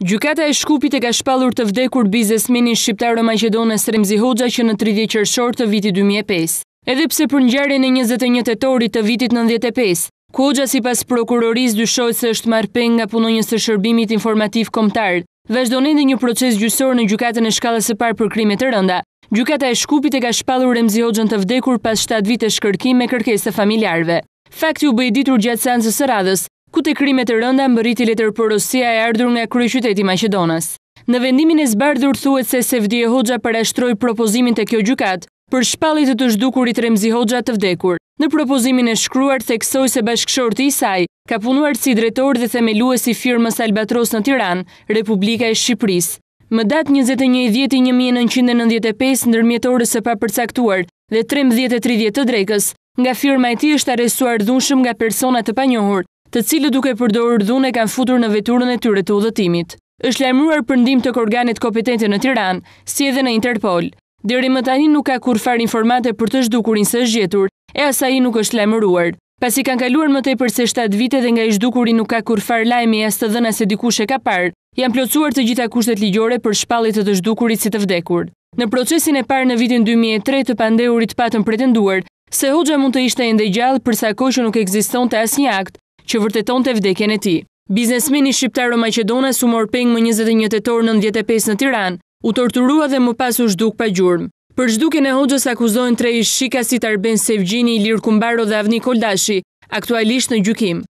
Gjykata e Shkupit e ka shpallur të vdekur biznesmenin shqiptar Maqedonas Remzi Hoxha që në 30 qershor të vitit 2005. Edhe pse për ngjarjen e 21 tetorit të vitit 95, ku Hoxha sipas prokurorisë dyshohet se është marrë peng nga punonjës së shërbimit informativ kombëtar, vazhdon ende një proces gjyqësor në gjykatën e shkallës së parë për krime të rënda. Gjykata e Shkupit e ka shpallur Remzi Hoxhën të vdekur pas 7 vitesh kërkim me kërkesë të familjarëve. Fakti u bë i ditur gjatë seancës së radhës, ku te krimet e rënda mbërriti letërporosia e ardhur nga kryeqyteti i Maqedonas. Në vendimin e zbardhur thuhet se Sevdije Hoxha parashtroi propozimin te kjo gjykatë për shpallje të zhdukurit Remzi Hoxha të vdekur. Në propozimin e shkruar theksoi se bashkëshorti i saj ka punuar si drejtor dhe themelues i firmës Albatros në Tiranë, Republika e Shqipërisë. Më datë 21/10/1995, ndërmjet orës së papërcaktuar dhe 13:30 të drekës, nga firma e tij është arrestuar dhunshëm nga persona të panjohur, të cilët duke përdorur dhunë kanë futur në veturën e tyre të udhëtimit. Është lajmëruar për ndihmë tek organet kompetente në Tiranë, si edhe në Interpol. Deri më tani nuk ka kurfar informate për të zhdukurin së zgjetur, e as ai nuk është lajmëruar. Pasi kanë kaluar më tepër se 7 vite dhe nga i zhdukuri nuk ka kurfar lajmi as të dhëna se dikush e ka parë, janë plotësuar të gjitha kushtet ligjore për shpallje të zhdukurit si të vdekur. Në procesin e parë në vitin 2003 të pandehurit patën pretenduar se Hoxha mund të ishte ende gjallë përsa kohë që nuk ekzistonte asnjë akt që vërtetonte vdekjen e tij. Biznesmeni shqiptar Maqedonas u mor peng më 21 tetor 95 në Tiranë, u torturua dhe më pas u zhduk pa gjurmë. Për zhdukjen e Hoxhës akuzohen 3 shikasit Arben Sevgjini, Ilir Kumbaro dhe Avni Koldashi, aktualisht në gjykim.